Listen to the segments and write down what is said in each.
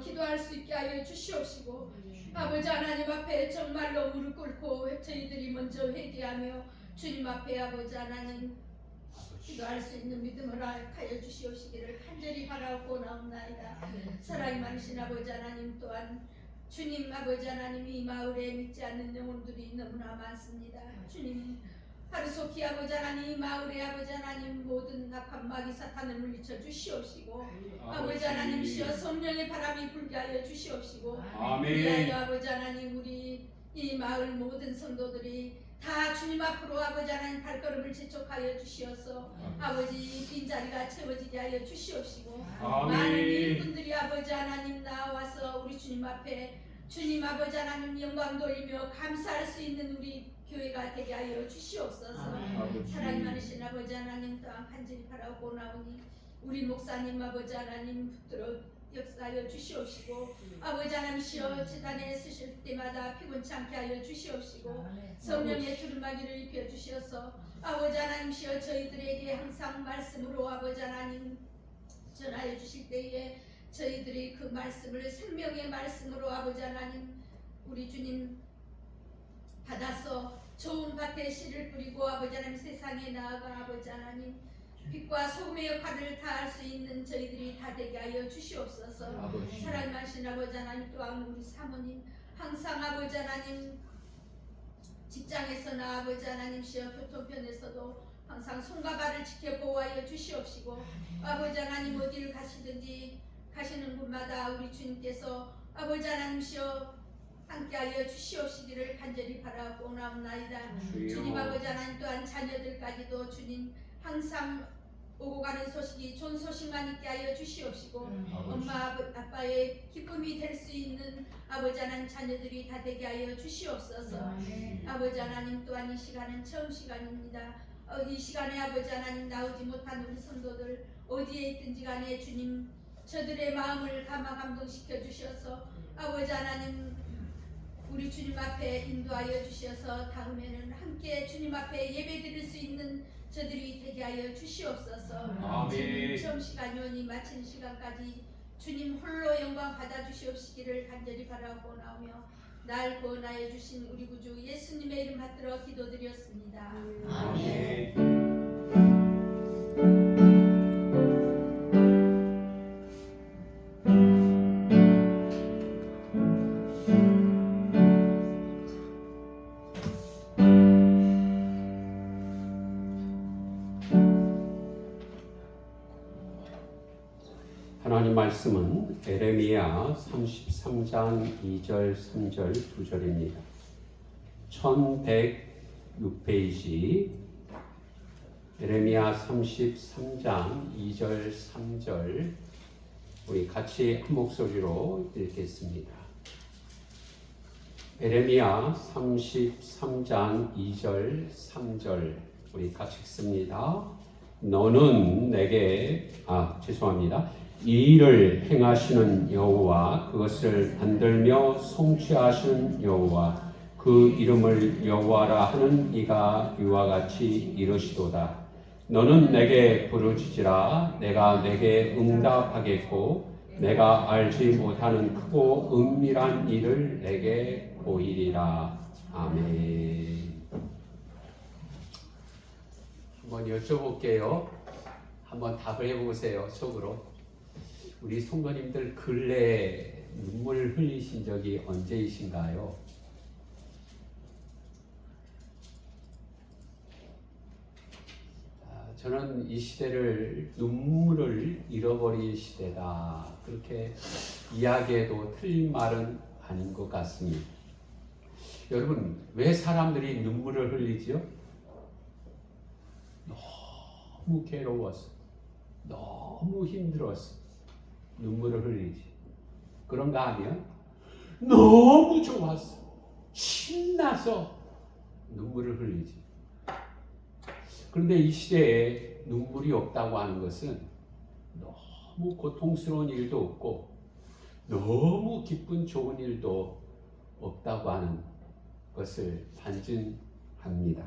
기도할 수 있게 하여 주시옵시고 아버지 하나님 앞에 정말로 무릎 꿇고 저희들이 먼저 회개하며 주님 앞에 아버지 하나님 기도할 수 있는 믿음을 하여 주시옵시기를 간절히 바라고 나옵나이다. 사랑이 많으신 아버지 하나님 또한 주님 아버지 하나님 이 마을에 믿지 않는 영혼들이 너무나 많습니다. 주님 하루속히 아버지 하나님 마을에 아버지 하나님 모든 악한 마귀 사탄을 물리쳐 주시옵시고 아버지 하나님이시여 성령의 바람이 불게 하여 주시옵시고 아멘. 아버지 하나님 우리 이 마을 모든 성도들이 다 주님 앞으로 아버지 하나님 발걸음을 재촉하여 주시어서 아버지 빈자리가 채워지게 하여 주시옵시고 많은 일꾼들이 아버지 하나님 나와서 우리 주님 앞에 주님 아버지 하나님 영광 돌리며 감사할 수 있는 우리 교회가 되게 하여 주시옵소서. 사랑이 많으신 아버지 하나님 또한 간절히 바라고 나오니 우리 목사님 아버지 하나님 붙들어 역사하여 주시옵시고 아버지 하나님이시여 제단에 쓰실 때마다 피곤치 않게 하여 주시옵시고 성령의 두루마기를 입혀 주셔서 아버지 하나님이시여 저희들에게 항상 말씀으로 아버지 하나님 전하여 주실 때에 저희들이 그 말씀을 생명의 말씀으로 아버지 하나님 우리 주님 받아서 좋은 밭에 씨를 뿌리고 아버지 하나님 세상에 나아가 아버지 하나님 빛과 소금의 역할을 다할 수 있는 저희들이 다 되게 하여 주시옵소서. 사랑이 많으신 아버지 하나님 또한 우리 사모님 항상 아버지 하나님 직장에서나 아버지 하나님시여 교통편에서도 항상 손과 발을 지켜 보호하여 주시옵시고 아버지 하나님 어디를 가시든지 가시는 곳마다 우리 주님께서 아버지 하나님시여 함께하여 주시옵시기를 간절히 바라고 나옵나이다. 주님 아버지 하나님 또한 자녀들까지도 주님 항상 오고 가는 소식이 좋은 소식만 있게 하여 주시옵시고 엄마 아빠의 기쁨이 될 수 있는 아버지 하나님 자녀들이 다 되게 하여 주시옵소서. 아버지 하나님 또한 이 시간은 처음 시간입니다. 이 시간에 아버지 하나님 나오지 못한 우리 성도들 어디에 있든지 간에 주님 저들의 마음을 감동시켜 주셔서 아버지 하나님 우리 주님 앞에 인도하여 주셔서 다음에는 함께 주님 앞에 예배 드릴 수 있는 저들이 되게 하여 주시옵소서. 아멘. 처음 시간이 오니 마치는 시간까지 주님 홀로 영광 받아 주시옵시기를 간절히 바라고 나오며 날 구원하여 주신 우리 구주 예수님의 이름 받들어 기도드렸습니다. 아멘. 하나님 말씀은 에레미야 33장 2절 3절 2절입니다. 1106페이지 에레미야 33장 2절 3절 우리 같이 한 목소리로 읽겠습니다. 에레미야 33장 2절 3절 우리 같이 읽습니다. 너는 내게 죄송합니다. 이 일을 행하시는 여호와 그것을 만들며 성취하시는 여호와 그 이름을 여호와라 하는 이가 이와 같이 이르시도다. 너는 내게 부르짖으라 내가 내게 응답하겠고 내가 알지 못하는 크고 은밀한 일을 내게 보이리라. 아멘. 한번 여쭤볼게요. 한번 답을 해보세요. 속으로. 우리 성도님들 근래에 눈물 흘리신 적이 언제이신가요? 저는 이 시대를 눈물을 잃어버린 시대다. 그렇게 이야기해도 틀린 말은 아닌 것 같습니다. 여러분, 왜 사람들이 눈물을 흘리죠? 너무 괴로웠어. 너무 힘들었어. 눈물을 흘리지. 그런가 하면 너무 좋았어. 신나서 눈물을 흘리지. 그런데 이 시대에 눈물이 없다고 하는 것은 너무 고통스러운 일도 없고 너무 기쁜 좋은 일도 없다고 하는 것을 반증합니다.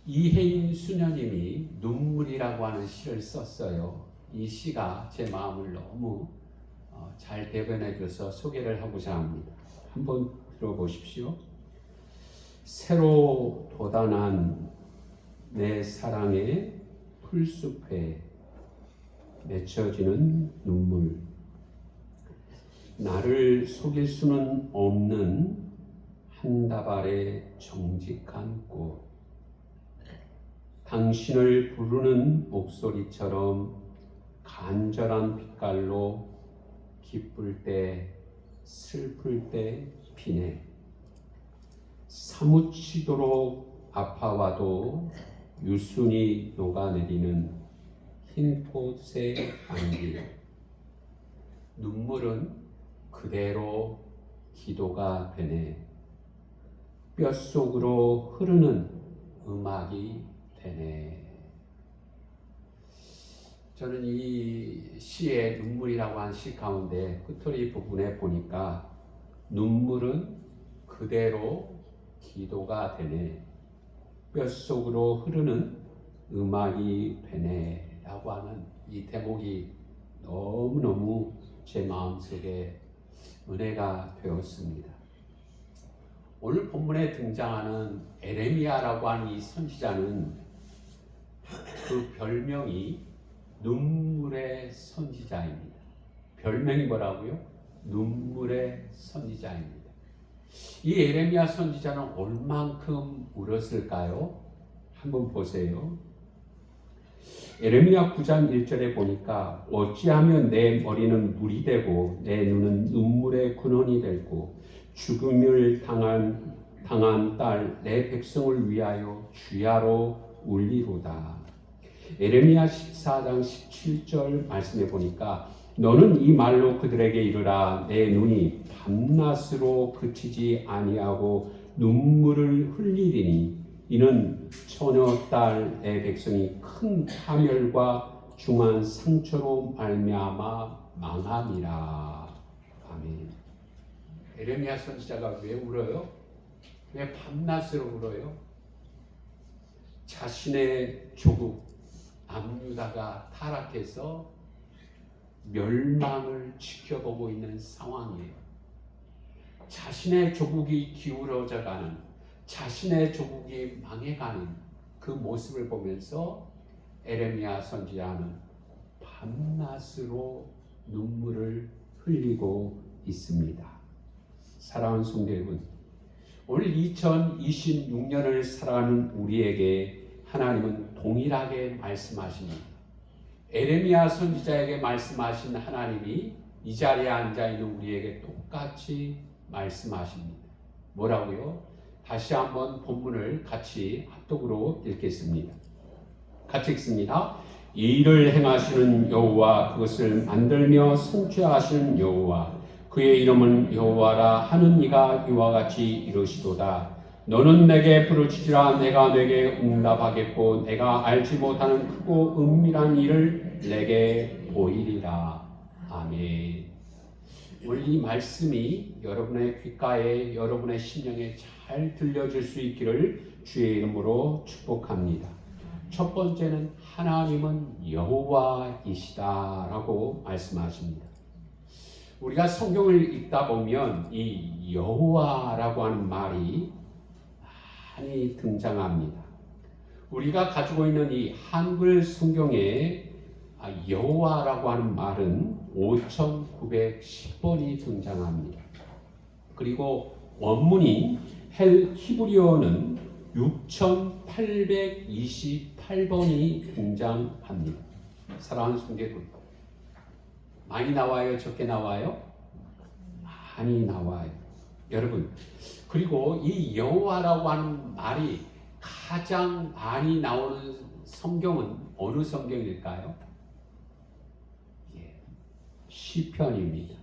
이혜인 수녀님이 눈물이라고 하는 시를 썼어요. 이 시가 제 마음을 너무 잘 대변해 줘서 소개를 하고자 합니다. 한번 들어보십시오. 새로 돋아난 내 사랑의 풀숲에 맺혀지는 눈물, 나를 속일 수는 없는 한 다발의 정직한 꽃, 당신을 부르는 목소리처럼 간절한 빛깔로 기쁠 때 슬플 때 피네. 사무치도록 아파와도 유순히 녹아내리는 흰 꽃의 안개. 눈물은 그대로 기도가 되네. 뼛속으로 흐르는 음악이 되네. 저는 이 시의 눈물이라고 한 시 가운데 끝허리 부분에 보니까 눈물은 그대로 기도가 되네. 뼛속으로 흐르는 음악이 되네 라고 하는 이 대목이 너무너무 제 마음속에 은혜가 되었습니다. 오늘 본문에 등장하는 에레미야라고 하는 이 선지자는 그 별명이 눈물의 선지자입니다. 별명이 뭐라고요? 눈물의 선지자입니다. 이 에레미야 선지자는 얼만큼 울었을까요? 한번 보세요. 에레미야 9장 1절에 보니까 어찌하면 내 머리는 물이 되고 내 눈은 눈물의 근원이 되고 죽음을 당한 딸 내 백성을 위하여 주야로 울리로다. 에레미야 14장 17절 말씀해 보니까 너는 이 말로 그들에게 이르라. 내 눈이 밤낮으로 그치지 아니하고 눈물을 흘리리니 이는 처녀 딸 내 백성이 큰 파멸과 중한 상처로 말미암아 망함이라. 아멘. 에레미야 선지자가 왜 울어요? 왜 밤낮으로 울어요? 자신의 조국 남유다가 타락해서 멸망을 지켜보고 있는 상황이에요. 자신의 조국이 기울어져 가는, 자신의 조국이 망해가는 그 모습을 보면서 에레미야 선지자는 밤낮으로 눈물을 흘리고 있습니다. 사랑하는 성도 여러분, 오늘 2026년을 살아가는 우리에게 하나님은 동일하게 말씀하십니다. 에레미야 선지자에게 말씀하신 하나님이 이 자리에 앉아있는 우리에게 똑같이 말씀하십니다. 뭐라고요? 다시 한번 본문을 같이 합독으로 읽겠습니다. 같이 읽습니다. 이 일을 행하시는 여호와, 그것을 만들며 성취하시는 여호와, 그의 이름은 여호와라 하는 이가 이와 같이 이르시도다. 너는 내게 부르짖으라. 내가 내게 응답하겠고 내가 알지 못하는 크고 은밀한 일을 내게 보이리라. 아멘. 오늘 이 말씀이 여러분의 귓가에, 여러분의 심령에 잘 들려질 수 있기를 주의 이름으로 축복합니다. 첫 번째는 하나님은 여호와이시다라고 말씀하십니다. 우리가 성경을 읽다 보면 이 여호와라고 하는 말이 많이 등장합니다. 우리가 가지고 있는 이 한글 성경에 여호와라고 하는 말은 5,910번이 등장합니다. 그리고 원문인 히브리어는 6,828번이 등장합니다. 사랑하는 성도 여러분, 많이 나와요? 적게 나와요? 많이 나와요. 여러분, 그리고 이 여호와라고 하는 말이 가장 많이 나오는 성경은 어느 성경일까요? 시편입니다.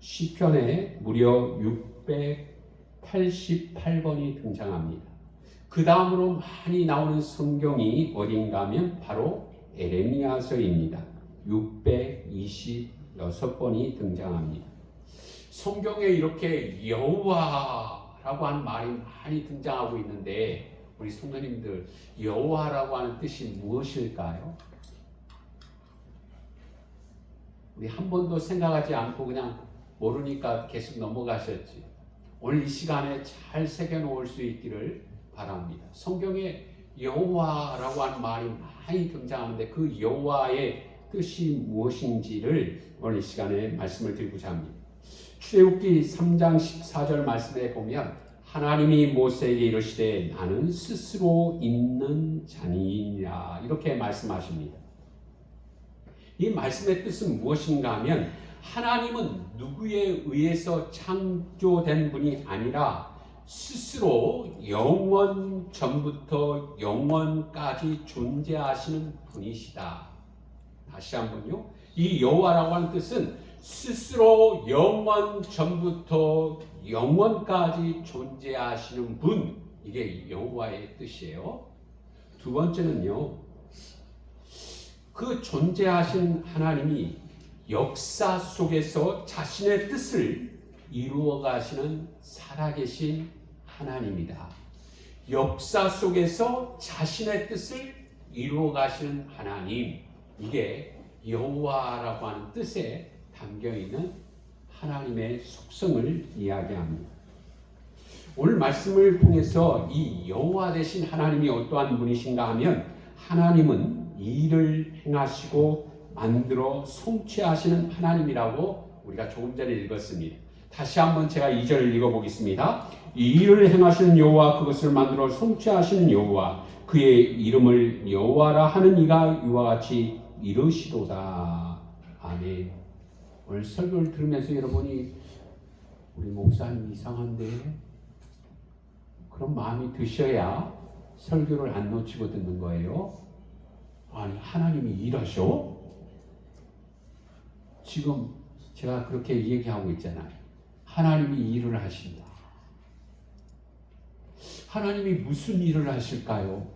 시편에 무려 688번이 등장합니다. 그 다음으로 많이 나오는 성경이 어딘가 하면 바로 에레미야서입니다. 626번이 등장합니다. 성경에 이렇게 여호와라고 하는 말이 많이 등장하고 있는데 우리 성도님들, 여호와라고 하는 뜻이 무엇일까요? 우리 한 번도 생각하지 않고 그냥 모르니까 계속 넘어가셨지. 오늘 이 시간에 잘 새겨놓을 수 있기를 바랍니다. 성경에 여호와라고 하는 말이 많이 등장하는데 그 여호와의 뜻이 무엇인지를 오늘 이 시간에 말씀을 드리고자 합니다. 출애굽기 3장 14절 말씀에 보면 하나님이 모세에게 이르시되 나는 스스로 있는 자니라 이렇게 말씀하십니다. 이 말씀의 뜻은 무엇인가 하면 하나님은 누구에 의해서 창조된 분이 아니라 스스로 영원 전부터 영원까지 존재하시는 분이시다. 다시 한번요. 이 여호와라고 하는 뜻은 스스로 영원 전부터 영원까지 존재하시는 분, 이게 여호와의 뜻이에요. 두 번째는요, 그 존재하신 하나님이 역사 속에서 자신의 뜻을 이루어 가시는 살아계신 하나님이다. 역사 속에서 자신의 뜻을 이루어 가시는 하나님, 이게 여호와라고 하는 뜻에 담겨 있는 하나님의 속성을 이야기합니다. 오늘 말씀을 통해서 이 여호와 되신 하나님이 어떠한 분이신가 하면 하나님은 일을 행하시고 만들어 성취하시는 하나님이라고 우리가 조금 전에 읽었습니다. 다시 한번 제가 2절을 읽어보겠습니다. 이 일을 행하시는 여호와, 그것을 만들어 성취하시는 여호와, 그의 이름을 여호와라 하는 이가 이와 같이 이르시도다. 아멘. 오늘 설교를 들으면서 여러분이 우리 목사님 이상한데 그런 마음이 드셔야 설교를 안 놓치고 듣는 거예요. 아니, 하나님이 일하셔? 지금 제가 그렇게 얘기하고 있잖아요. 하나님이 일을 하신다. 하나님이 무슨 일을 하실까요?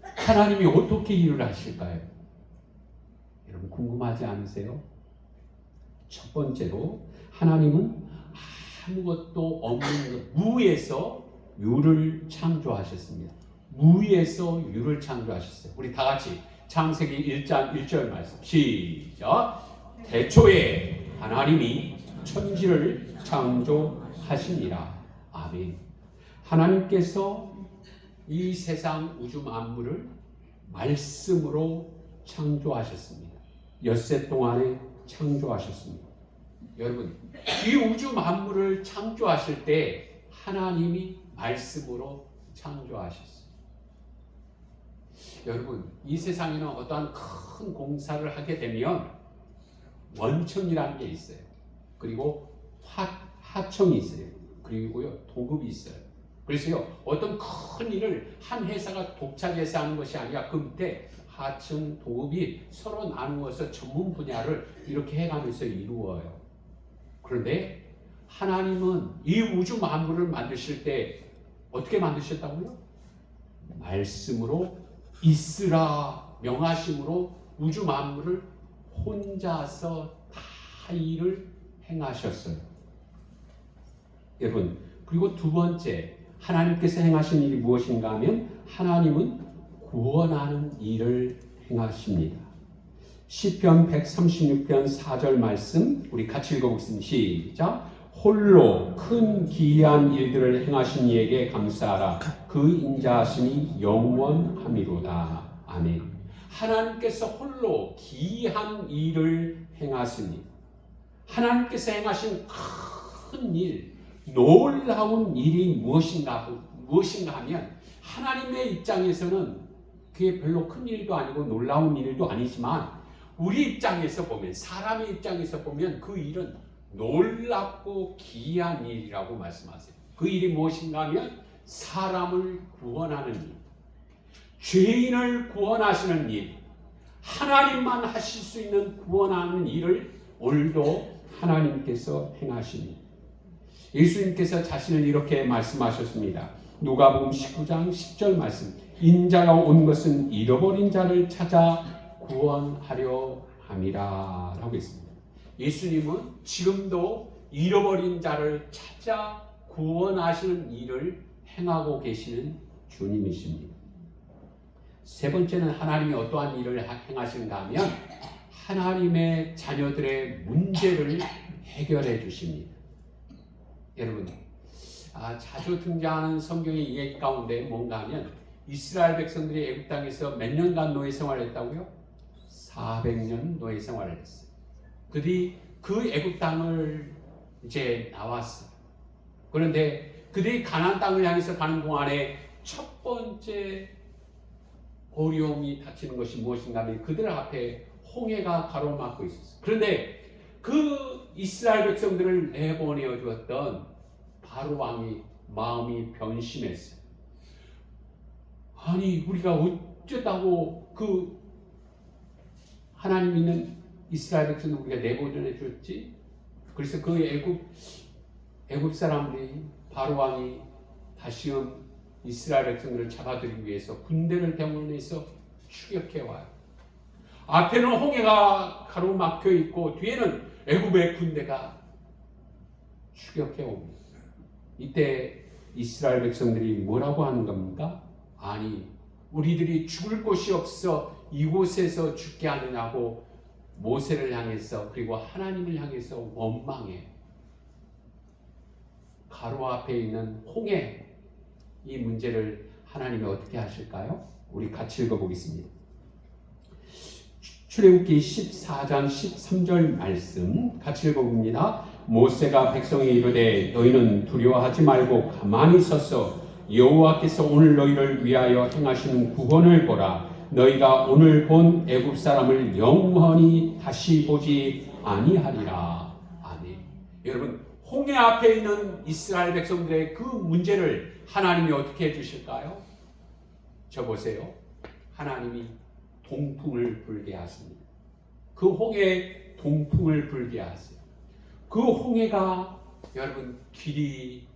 하나님이 어떻게 일을 하실까요? 여러분 궁금하지 않으세요? 첫 번째로 하나님은 아무것도 없는 무에서 유를 창조하셨습니다. 무에서 유를 창조하셨어요. 우리 다 같이 창세기 1장 1절 말씀 시작. 태초에 하나님이 천지를 창조하시니라. 아멘. 하나님께서 이 세상 우주 만물을 말씀으로 창조하셨습니다. 엿새 동안에 창조하셨습니다. 여러분, 이 우주 만물을 창조하실 때 하나님이 말씀으로 창조하셨어요. 여러분, 이 세상에는 어떠한 큰 공사를 하게 되면 원천이라는 게 있어요. 그리고 하청이 있어요. 그리고요, 도급이 있어요. 그래서요, 어떤 큰 일을 한 회사가 독차지해서 하는 것이 아니라 그 밑에 하청, 도급이 서로 나누어서 전문 분야를 이렇게 해가면서 이루어요. 그런데 하나님은 이 우주 만물을 만드실 때 어떻게 만드셨다고요? 말씀으로 있으라 명하심으로 우주 만물을 혼자서 다 일을 행하셨어요. 여러분, 그리고 두 번째 하나님께서 행하신 일이 무엇인가 하면 하나님은 구원하는 일을 행하십니다. 시편 136편 4절 말씀 우리 같이 읽어보겠습니다. 시작. 홀로 큰 기이한 일들을 행하신 이에게 감사하라. 그 인자하심이 영원함이로다. 아멘. 하나님께서 홀로 기이한 일을 행하십니다. 하나님께서 행하신 큰 일, 놀라운 일이 무엇인가 하면 하나님의 입장에서는 그게 별로 큰 일도 아니고 놀라운 일도 아니지만 우리 입장에서 보면, 사람의 입장에서 보면 그 일은 놀랍고 기이한 일이라고 말씀하세요. 그 일이 무엇인가 하면 사람을 구원하는 일, 죄인을 구원하시는 일, 하나님만 하실 수 있는 구원하는 일을 오늘도 하나님께서 행하십니다. 예수님께서 자신을 이렇게 말씀하셨습니다. 누가복음 19장 10절 말씀. 인자가 온 것은 잃어버린 자를 찾아 구원하려 함이라 라고 했습니다. 예수님은 지금도 잃어버린 자를 찾아 구원하시는 일을 행하고 계시는 주님이십니다. 세 번째는 하나님이 어떠한 일을 행하시는가 하면 하나님의 자녀들의 문제를 해결해 주십니다. 여러분, 자주 등장하는 성경의 이야기 가운데 뭔가 하면 이스라엘 백성들이 애굽 땅에서 몇 년간 노예 생활을 했다고요? 400년 노예 생활을 했어요. 그들이 그 애굽 땅을 이제 나왔어요. 그런데 그들이 가나안 땅을 향해서 가는 동안에 첫 번째 어려움이 닥치는 것이 무엇인가 하면 그들 앞에 홍해가 가로막고 있었어요. 그런데 그 이스라엘 백성들을 내보내어 주었던 바로 왕이 마음이 변심했어요. 아니, 우리가 어쩌다고 그 하나님 있는 이스라엘 백성을 우리가 내보내 줬지? 그래서 그 애굽 사람들이 바로 왕이 다시금 이스라엘 백성들을 잡아들이기 위해서 군대를 대원해서 추격해 와요. 앞에는 홍해가 가로막혀 있고 뒤에는 애굽의 군대가 추격해 옵니다. 이때 이스라엘 백성들이 뭐라고 하는 겁니까? 아니, 우리들이 죽을 곳이 없어 이곳에서 죽게 하느냐고 모세를 향해서 그리고 하나님을 향해서 원망해. 가로 앞에 있는 홍해, 이 문제를 하나님이 어떻게 하실까요? 우리 같이 읽어보겠습니다. 출애굽기 14장 13절 말씀 같이 읽어봅니다. 모세가 백성에 이르되 너희는 두려워하지 말고 가만히 서서 여호와께서 오늘 너희를 위하여 행하시는 구원을 보라. 너희가 오늘 본 애굽 사람을 영원히 다시 보지 아니하리라. 아멘. 여러분, 홍해 앞에 있는 이스라엘 백성들의 그 문제를 하나님이 어떻게 해주실까요? 저 보세요. 하나님이 동풍을 불게 하십니다. 그 홍해에 동풍을 불게 하세요. 그 홍해가 여러분 길이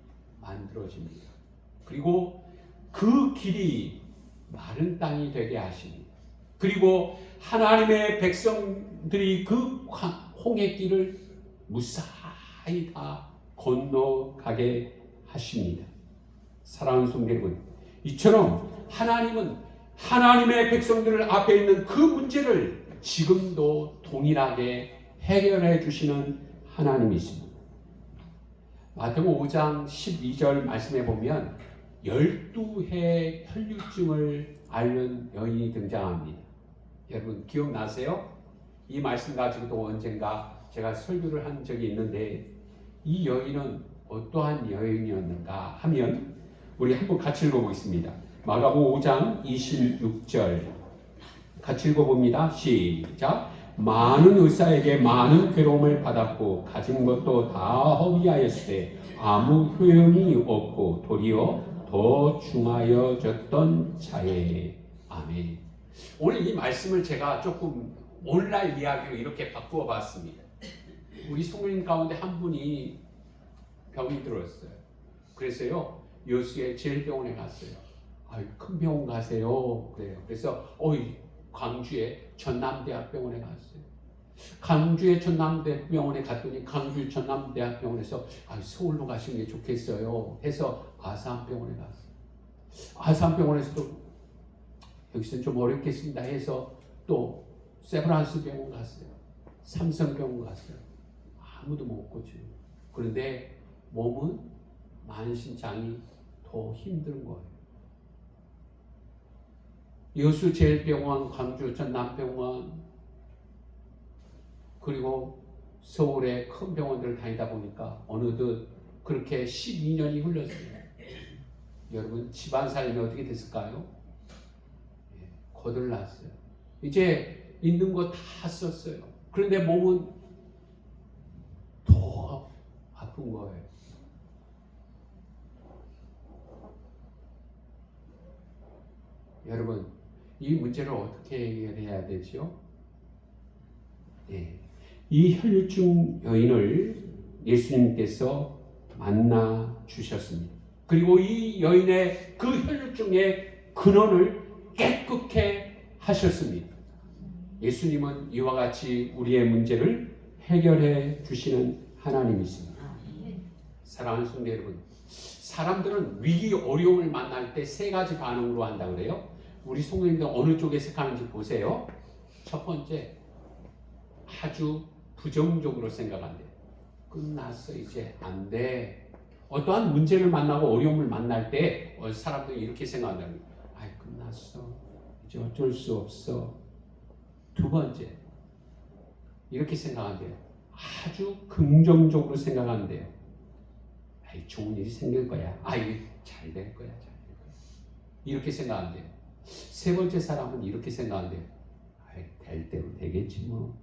만들어집니다. 그리고 그 길이 마른 땅이 되게 하십니다. 그리고 하나님의 백성들이 그 홍해길을 무사히 다 건너가게 하십니다. 사랑하는 성도 여러분, 이처럼 하나님은 하나님의 백성들 앞에 있는 그 문제를 지금도 동일하게 해결해 주시는 하나님이십니다. 마태복음 5장 12절 말씀에 보면 12해 혈류증을 앓는 여인이 등장합니다. 여러분 기억나세요? 이 말씀 가지고도 언젠가 제가 설교를 한 적이 있는데 이 여인은 어떠한 여인이었는가 하면 우리 한번 같이 읽어보겠습니다. 마가복음 5장 26절 같이 읽어봅니다. 시작. 많은 의사에게 많은 괴로움을 받았고 가진 것도 다 허비하였으되 아무 효용이 없고 도리어 더 중하여졌던 자에. 아멘. 오늘 이 말씀을 제가 조금 오늘날 이야기로 이렇게 바꾸어 봤습니다. 우리 성도님 가운데 한 분이 병이 들었어요. 그래서요 여수의 제일병원에 갔어요. 큰 병원 가세요. 그래요. 그래서 광주의 전남대학병원에 갔어요. 광주의 전남대학병원에 갔더니 광주 전남대학병원에서 서울로 가시는 게 좋겠어요 해서 아산병원에 갔어요. 아산병원에서도 여기서는 좀 어렵겠습니다 해서 또 세브란스 병원 갔어요. 삼성병원 갔어요. 아무도 못 고쳐요. 그런데 몸은 만신장이 더 힘든 거예요. 여수제일병원, 광주 전남병원, 그리고 서울의 큰 병원들을 다니다 보니까 어느덧 그렇게 12년이 흘렀어요. 여러분 집안 삶이 어떻게 됐을까요? 거들났어요. 이제 있는 거 다 썼어요. 그런데 몸은 더 아픈 거예요. 여러분 이 문제를 어떻게 해결해야 되죠? 이 혈류증 여인을 예수님께서 만나 주셨습니다. 그리고 이 여인의 그 혈류증의 근원을 깨끗게 하셨습니다. 예수님은 이와 같이 우리의 문제를 해결해 주시는 하나님이십니다. 사랑하는 성도 여러분, 사람들은 위기 어려움을 만날 때 세 가지 반응으로 한다 그래요. 우리 성도님들 어느 쪽에 속하는지 보세요. 첫 번째, 아주 부정적으로 생각한대요. 끝났어, 이제 안 돼. 어떠한 문제를 만나고 어려움을 만날 때 사람들이 이렇게 생각한다는 거예요. 아이, 끝났어, 이제 어쩔 수 없어. 두 번째, 이렇게 생각한대요. 아주 긍정적으로 생각한대요. 아이, 좋은 일이 생길 거야. 아이, 잘 될 거야, 잘 될 거야. 이렇게 생각한대요. 세 번째 사람은 이렇게 생각한대요. 아이, 될 대로 되겠지 뭐.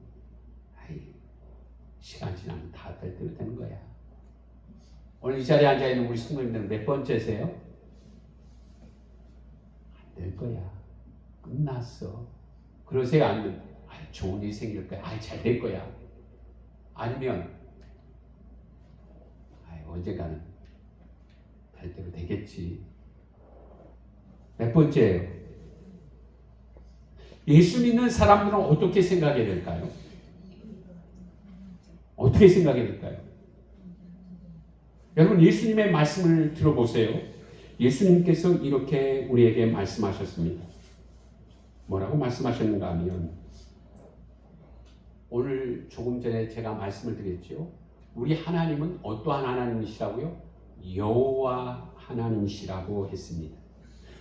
아이, 시간 지나면 다 될 대로 되는 거야. 오늘 이 자리에 앉아있는 우리 성도님들은 몇 번째세요? 안 될 거야. 끝났어. 그러세요? 아니면 좋은 일이 생길 거야. 잘 될 거야. 아니면 언젠가는 될 대로 되겠지. 몇 번째예요? 예수 믿는 사람들은 어떻게 생각해야 될까요? 어떻게 생각해야 될까요? 여러분, 예수님의 말씀을 들어보세요. 예수님께서 이렇게 우리에게 말씀하셨습니다. 뭐라고 말씀하셨는가 하면, 오늘 조금 전에 제가 말씀을 드렸죠. 우리 하나님은 어떠한 하나님이시라고요? 여호와 하나님이시라고 했습니다.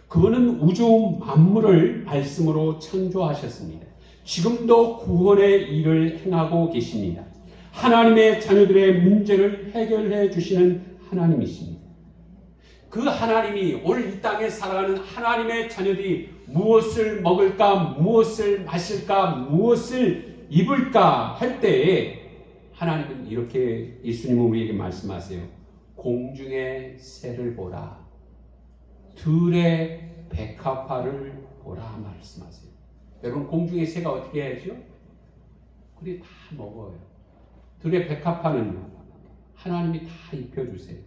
그분은 우주 만물을 말씀으로 창조하셨습니다. 지금도 구원의 일을 행하고 계십니다. 하나님의 자녀들의 문제를 해결해 주시는 하나님이십니다. 그 하나님이 오늘 이 땅에 살아가는 하나님의 자녀들이 무엇을 먹을까, 무엇을 마실까, 무엇을 입을까 할 때에 하나님은 이렇게, 예수님은 우리에게 말씀하세요. 공중의 새를 보라, 들의 백합화를 보라 말씀하세요. 여러분, 공중의 새가 어떻게 해야죠? 그래, 다 먹어요. 들의 백합화는 하나님이 다 입혀주세요.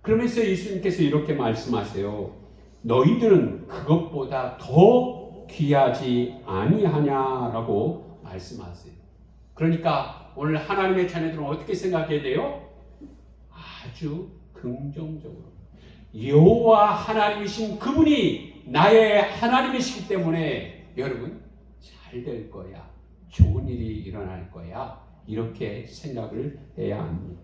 그러면서 예수님께서 이렇게 말씀하세요. 너희들은 그것보다 더 귀하지 아니하냐라고 말씀하세요. 그러니까 오늘 하나님의 자녀들은 어떻게 생각해야 돼요? 아주 긍정적으로. 여호와 하나님이신 그분이 나의 하나님이시기 때문에 여러분, 잘 될 거야. 좋은 일이 일어날 거야. 이렇게 생각을 해야 합니다.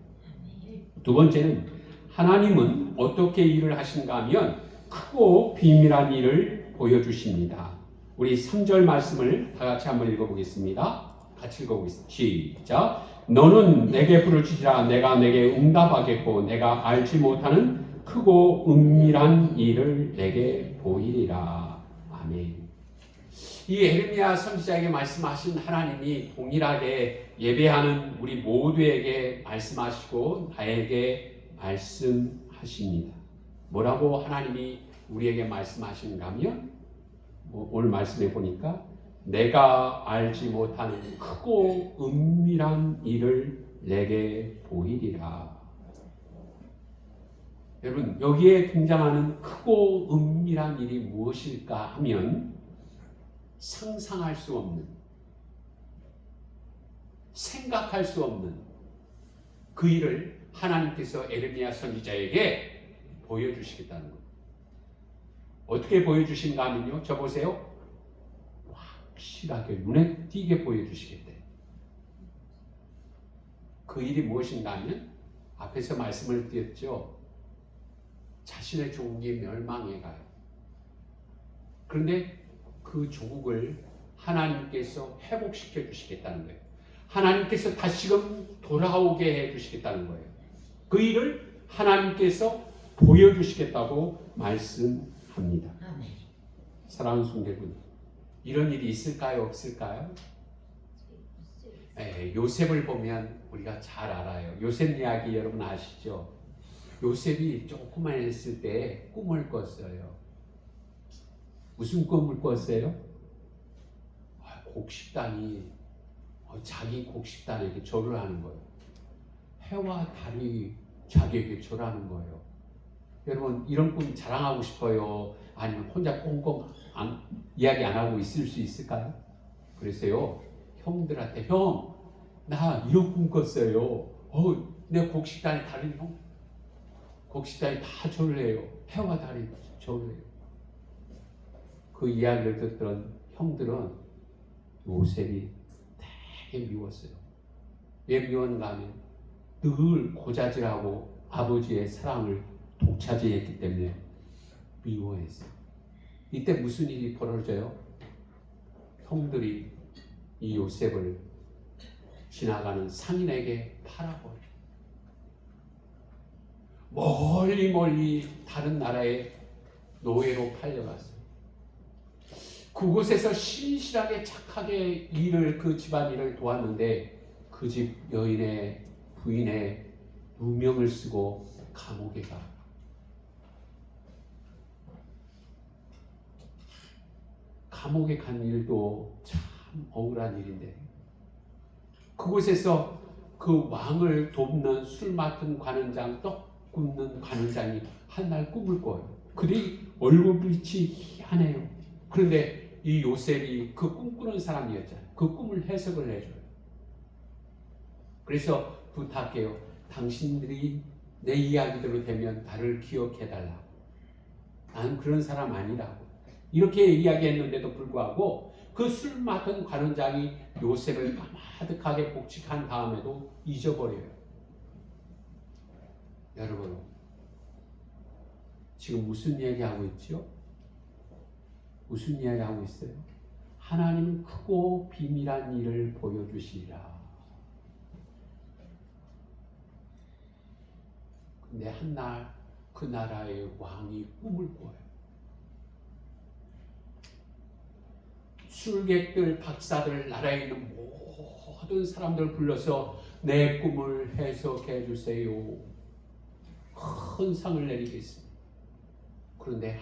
두 번째는, 하나님은 어떻게 일을 하신가 하면 크고 비밀한 일을 보여주십니다. 우리 3절 말씀을 다 같이 한번 읽어보겠습니다. 같이 읽어보겠습니다. 시작. 너는 내게 부르짖으라. 내가 내게 응답하겠고 내가 알지 못하는 크고 은밀한 일을 내게 보이리라. 아멘. 이 에르미야 선지자에게 말씀하신 하나님이 동일하게 예배하는 우리 모두에게 말씀하시고 나에게 말씀하십니다. 뭐라고 하나님이 우리에게 말씀하시는가 하면, 오늘 말씀해 보니까 내가 알지 못하는 크고 은밀한 일을 내게 보이리라. 여러분, 여기에 등장하는 크고 은밀한 일이 무엇일까 하면 상상할 수 없는, 생각할 수 없는 그 일을 하나님께서 에르미야 선지자에게 보여주시겠다는 겁니다. 어떻게 보여주신가 하면요, 저 보세요. 확실하게 눈에 띄게 보여주시겠대요. 그 일이 무엇인가 하면 앞에서 말씀을 드렸죠. 자신의 조국이 멸망해 가요. 그런데 그 조국을 하나님께서 회복시켜 주시겠다는 거예요. 하나님께서 다시금 돌아오게 해 주시겠다는 거예요. 그 일을 하나님께서 보여주시겠다고 말씀합니다. 사랑하는 성도분, 이런 일이 있을까요? 없을까요? 요셉을 보면 우리가 잘 알아요. 요셉 이야기 여러분 아시죠? 요셉이 조그만 했을 때 꿈을 꿨어요. 무슨 꿈을 꿨어요? 곡식단이 자기 곡식단에게 절을 하는 거예요. 해와 달이 자기에게 절하는 거예요. 여러분, 이런 꿈 자랑하고 싶어요? 아니면 혼자 꽁꽁 이야기 안 하고 있을 수 있을까요? 그래서요, 형들한테, 형, 나 이런 꿈 꿨어요. 내 곡식단에 달이, 곡식단이 다 절을 해요. 해와 달이 절을 해요. 그 이야기를 듣던 형들은 요셉이 그렇게 미웠어요. 왜 미웠는가 하면 늘 고자질하고 아버지의 사랑을 독차지했기 때문에 미워했어요. 이때 무슨 일이 벌어져요? 형들이 이 요셉을 지나가는 상인에게 팔아버려요. 멀리 다른 나라에 노예로 팔려갔어요. 그곳에서 신실하게 착하게 그 집안일을 도왔는데 그 집 여인의 부인의 누명을 쓰고 감옥에 가. 감옥에 간 일도 참 억울한 일인데 그곳에서 그 왕을 돕는 술 맡은 관원장, 떡 굽는 관원장이 한날 꿈을 꿔요. 그들이 얼굴빛이 희한해요. 그런데 이 요셉이 그 꿈꾸는 사람이었잖아요. 그 꿈을 해석을 해줘요. 그래서 부탁해요. 당신들이 내 이야기대로 되면 나를 기억해달라고. 나는 그런 사람 아니라고. 이렇게 이야기했는데도 불구하고 그 술 맡은 관원장이 요셉을 가득하게 복직한 다음에도 잊어버려요. 여러분, 지금 무슨 이야기하고 있죠? 무슨 이야기하고 있어요? 하나님은 크고 비밀한 일을 보여주시리라. 근데 한날 그 나라의 왕이 꿈을 꿔요. 술객들, 박사들, 나라에 있는 모든 사람들 불러서 내 꿈을 해석해 주세요. 큰 상을 내리겠습니다. 그런데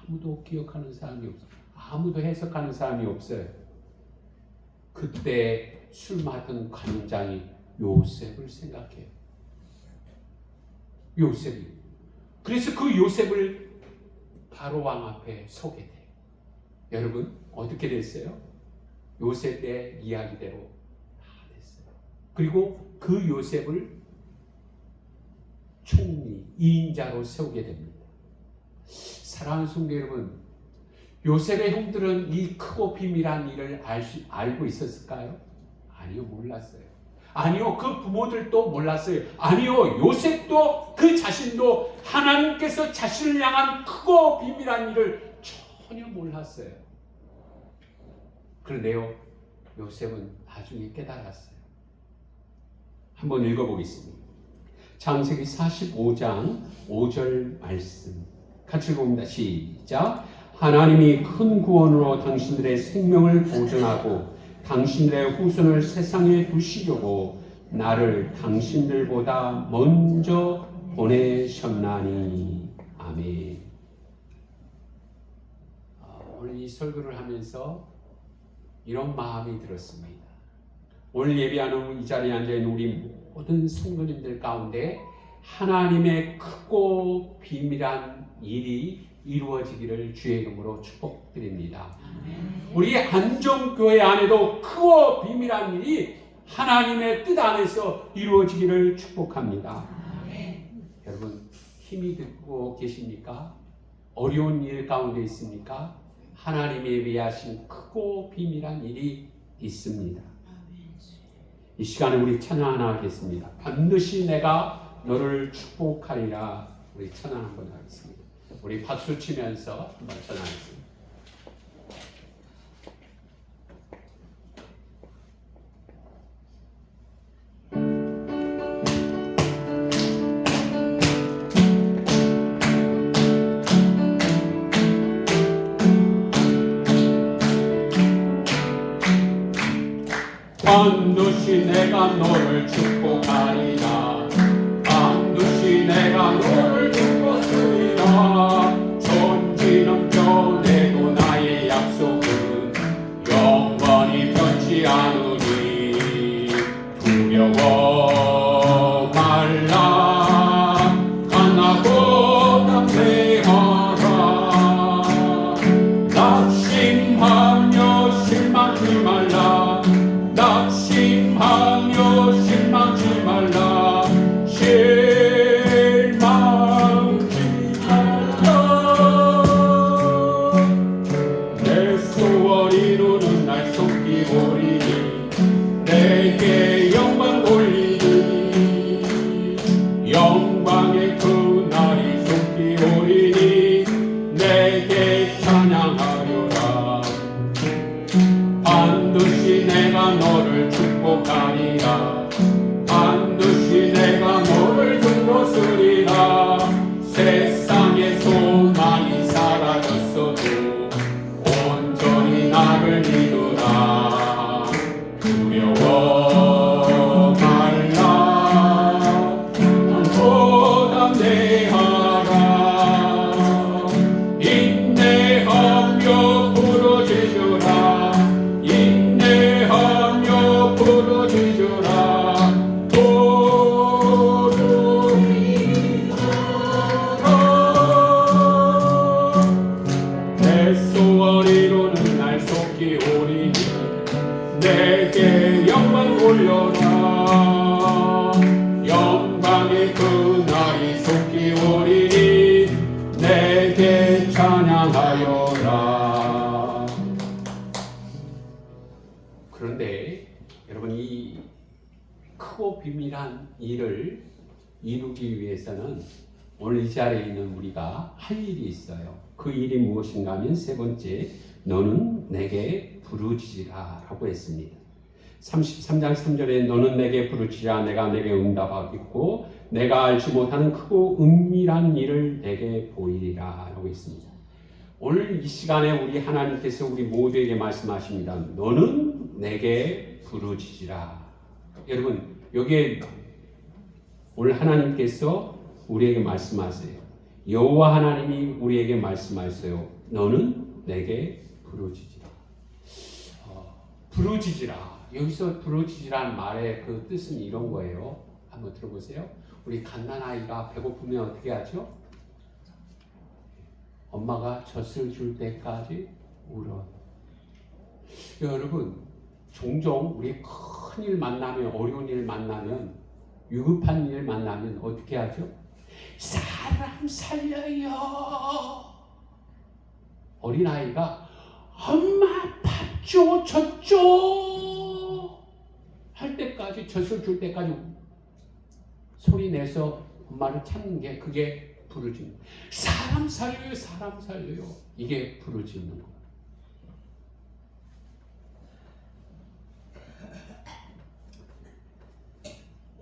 아무도 기억하는 사람이 없어요. 아무도 해석하는 사람이 없어요. 그때 술 맡은 관원장이 요셉을 생각해요. 요셉이. 그래서 그 요셉을 바로 왕 앞에 서게 돼요. 여러분, 어떻게 됐어요? 요셉의 이야기대로 다 됐어요. 그리고 그 요셉을 총리, 2인자로 세우게 됩니다. 사랑하는 성도 여러분, 요셉의 형들은 이 크고 비밀한 일을 알고 있었을까요? 아니요, 몰랐어요. 아니요, 그 부모들도 몰랐어요. 아니요, 요셉도 그 자신도 하나님께서 자신을 향한 크고 비밀한 일을 전혀 몰랐어요. 그런데요, 요셉은 나중에 깨달았어요. 한번 읽어보겠습니다. 창세기 45장 5절 말씀 같이 읽어봅니다. 시작. 하나님이 큰 구원으로 당신들의 생명을 보존하고 당신들의 후손을 세상에 두시려고 나를 당신들보다 먼저 보내셨나니. 아멘. 오늘 이 설교를 하면서 이런 마음이 들었습니다. 오늘 예배하는 이 자리에 앉아있는 우리 모든 성도님들 가운데 하나님의 크고 비밀한 일이 이루어지기를 주의 이름으로 축복드립니다. 우리 안정교회 안에도 크고 비밀한 일이 하나님의 뜻 안에서 이루어지기를 축복합니다. 여러분, 힘이 듣고 계십니까? 어려운 일 가운데 있습니까? 하나님이 위하신 크고 비밀한 일이 있습니다. 이 시간에 우리 찬양 하나 하겠습니다. 반드시 내가 너를 축복하리라. 우리 찬양 한번 하겠습니다. 우리 박수 치면서 한번 찬양하겠습니다. 반드시 내가 너를 축복하리라. 반드시 내가 너를 축복하리라. 천지는 변해도 나의 약속은 영원히 변치 않으니 두려워 말라. 강하고 담대하라. 낙심하며 실망하지 말라. 낙심하며 실망하지 말라. 실망하지 말라. 내 소원 이루는 날 속기 보리니 내가 너를 축복하리라. 반드시 내가 너를 둘러쓰리라. 세상의 소망이 사라졌어도 온전히 나를 믿으라. 두려워 말라. 보다 내하라. 인내하며 부르짖으라. 인내하며 부르짖으라. 내 소원이로는 날 속히 오리니 내게 영광 올려라. 영광의 그날이 속히 오리니 내게 찬양하여라. 그런데 여러분, 이 크고 비밀한 일을 이루기 위해서는 오늘 이 자리에 있는 우리가 할 일이 있어요. 그 일이 무엇인가 하면 세 번째, 너는 내게 부르짖으라 라고 했습니다. 33장 3절에 너는 내게 부르짖으라 내가 내게 응답하겠고 내가 알지 못하는 크고 은밀한 일을 내게 보이리라 라고 했습니다. 오늘 이 시간에 우리 하나님께서 우리 모두에게 말씀하십니다. 너는 내게 부르짖으라. 여러분, 여기에 오늘 하나님께서 우리에게 말씀하세요. 여호와 하나님이 우리에게 말씀하세요. 너는 내게 부르짖으라. 부르짖으라. 여기서 부르짖으라는 말의 그 뜻은 이런 거예요. 한번 들어보세요. 우리 갓난아이가 배고프면 어떻게 하죠? 엄마가 젖을 줄 때까지 울어. 여러분, 종종 우리 큰일 만나면, 어려운 일 만나면, 위급한 일 만나면 어떻게 하죠? 사람 살려요. 어린아이가 엄마 밥 줘, 젖 줘 할 때까지, 젖을 줄 때까지 소리 내서 엄마를 찾는 게, 그게 부르짖는 거예요. 사람 살려요, 사람 살려요. 이게 부르짖는 거예요.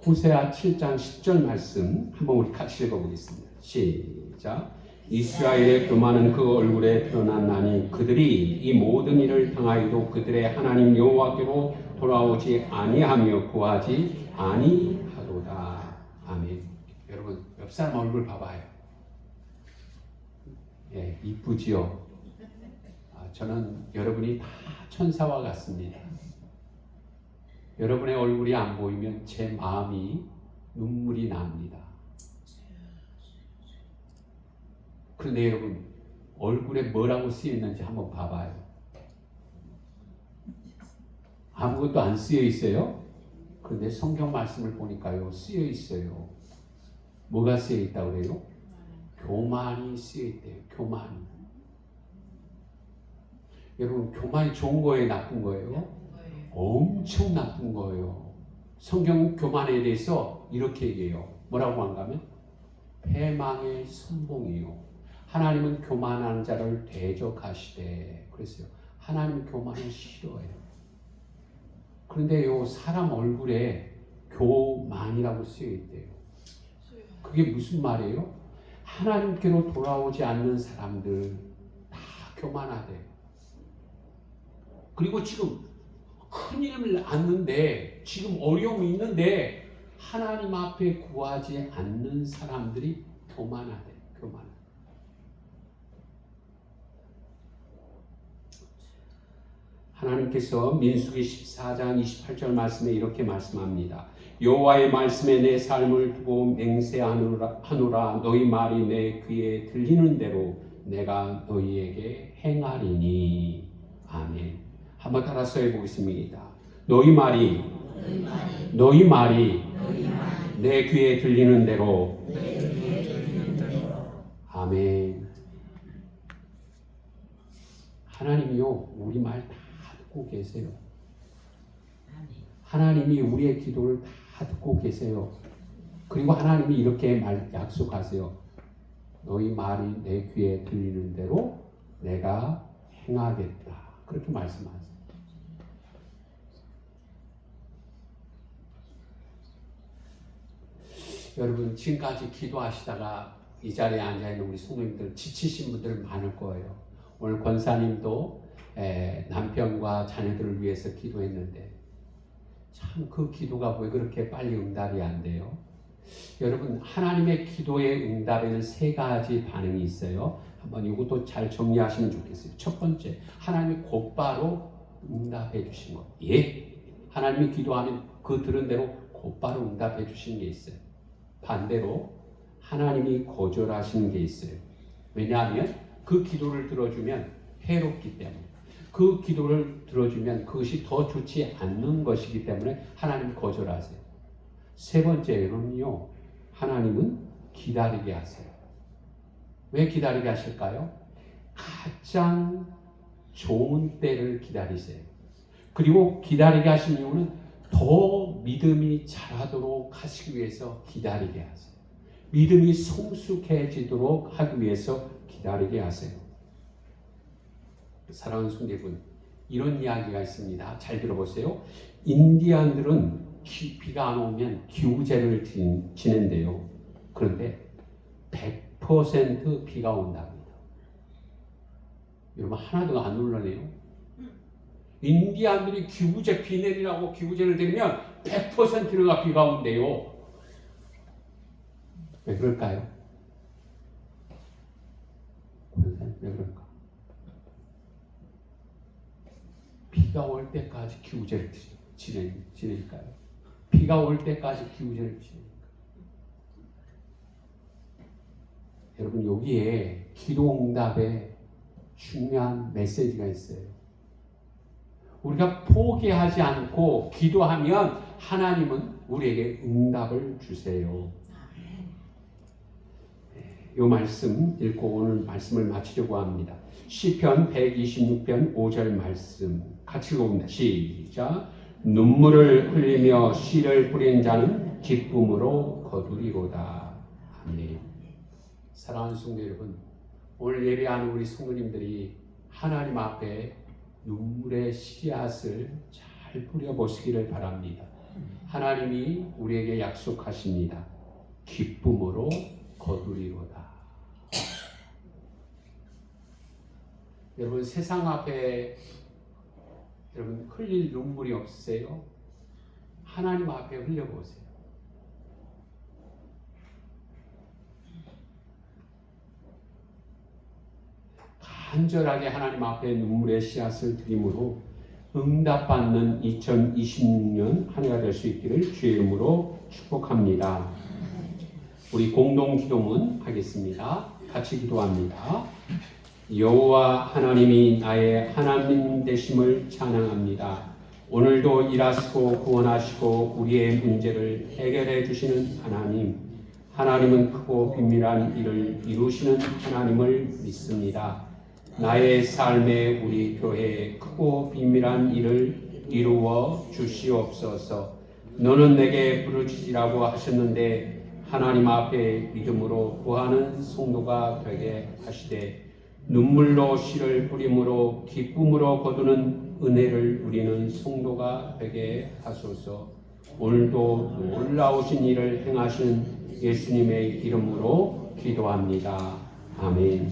호세아 7장 10절 말씀 한번 우리 같이 읽어보겠습니다. 시작. 이스라엘의 교만은 그 얼굴에 드러났나니 그들이 이 모든 일을 당하여도 그들의 하나님 여호와께로 돌아오지 아니하며 구하지 아니하도다. 아멘. 여러분, 옆 사람 얼굴 봐봐요. 예, 이쁘지요? 저는 여러분이 다 천사와 같습니다. 여러분의 얼굴이 안 보이면 제 마음이 눈물이 납니다. 그런데 여러분, 얼굴에 뭐라고 쓰여 있는지 한번 봐봐요. 아무것도 안 쓰여 있어요? 그런데 성경 말씀을 보니까요, 쓰여 있어요. 뭐가 쓰여 있다고 그래요? 교만이 쓰여 있대요. 교만이. 여러분, 교만이 좋은 거예요, 나쁜 거예요? 엄청 나쁜 거예요. 성경 교만에 대해서 이렇게 얘기해요. 뭐라고 한가 하면 패망의 선봉이요. 하나님은 교만한 자를 대적하시되 그랬어요. 하나님은 교만을 싫어해요. 그런데요, 사람 얼굴에 교만이라고 쓰여 있대요. 그게 무슨 말이에요? 하나님께로 돌아오지 않는 사람들 다 교만하대요. 그리고 지금 큰일을 안는데, 지금 어려움이 있는데 하나님 앞에 구하지 않는 사람들이 교만하대. 교만. 하나님께서 민수기 14장 28절 말씀에 이렇게 말씀합니다. 여호와의 말씀에 내 삶을 두고 맹세하노라. 너희 말이 내 귀에 들리는 대로 내가 너희에게 행하리니. 아멘. 한번 따라서 해보겠습니다. 너희 말이 내 귀에 들리는 대로. 아멘. 하나님이요, 우리 말 다 듣고 계세요. 하나님이 우리의 기도를 다 듣고 계세요. 그리고 하나님이 이렇게 약속하세요. 너희 말이 내 귀에 들리는 대로 내가 행하겠다. 그렇게 말씀하세요. 여러분 지금까지 기도하시다가 이 자리에 앉아있는 우리 성도님들 지치신 분들 많을 거예요. 오늘 권사님도 남편과 자녀들을 위해서 기도했는데 참 그 기도가 왜 그렇게 빨리 응답이 안 돼요? 여러분 하나님의 기도의 응답에는 세 가지 반응이 있어요. 한번 이것도 잘 정리하시면 좋겠어요. 첫 번째, 하나님이 곧바로 응답해 주신 것. 예, 하나님이 기도하면 그 들은 대로 곧바로 응답해 주시는 게 있어요. 반대로 하나님이 거절하시는 게 있어요. 왜냐하면 그 기도를 들어주면 해롭기 때문에, 그 기도를 들어주면 그것이 더 좋지 않는 것이기 때문에 하나님이 거절하세요. 세 번째로는요, 하나님은 기다리게 하세요. 왜 기다리게 하실까요? 가장 좋은 때를 기다리세요. 그리고 기다리게 하신 이유는 더 믿음이 자라도록 하시기 위해서 기다리게 하세요. 믿음이 성숙해지도록 하기 위해서 기다리게 하세요. 사랑하는 성도분, 이런 이야기가 있습니다. 잘 들어보세요. 인디안들은 비가 안 오면 기우제를 지낸대요. 그런데 100% 비가 온답니다. 여러분 하나도 안 놀라네요. 인디안들이 기우제 비 내리라고 기우제를 드리면 100%가 비가 온대요. 왜 그럴까요? 왜 그럴까? 비가 올 때까지 기우제를 지내니까요. 비가 올 때까지 기우제를 지내니까. 여러분 여기에 기도응답에 중요한 메시지가 있어요. 우리가 포기하지 않고 기도하면 하나님은 우리에게 응답을 주세요. 이 말씀 읽고 오늘 말씀을 마치려고 합니다. 시편 126편 5절 말씀 같이 읽어봅니다. 시작. 눈물을 흘리며 씨를 뿌린 자는 기쁨으로 거두리로다. 아멘. 사랑하는 성도 여러분, 오늘 예배하는 우리 성도님들이 하나님 앞에 눈물의 씨앗을 잘 뿌려보시기를 바랍니다. 하나님이 우리에게 약속하십니다. 기쁨으로 거두리로다. 여러분 세상 앞에 여러분 흘릴 눈물이 없으세요? 하나님 앞에 흘려보세요. 간절하게 하나님 앞에 눈물의 씨앗을 드림으로 응답받는 2026년 한 해가 될 수 있기를 주의 이름으로 축복합니다. 우리 공동 기도문 하겠습니다. 같이 기도합니다. 여호와 하나님이 나의 하나님 되심을 찬양합니다. 오늘도 일하시고 구원하시고 우리의 문제를 해결해 주시는 하나님, 하나님은 크고 비밀한 일을 이루시는 하나님을 믿습니다. 나의 삶에 우리 교회에 크고 비밀한 일을 이루어 주시옵소서. 너는 내게 부르짖으라고 하셨는데 하나님 앞에 믿음으로 구하는 성도가 되게 하시되 눈물로 씨를 뿌림으로 기쁨으로 거두는 은혜를 누리는 성도가 되게 하소서. 오늘도 놀라우신 일을 행하시는 예수님의 이름으로 기도합니다. 아멘.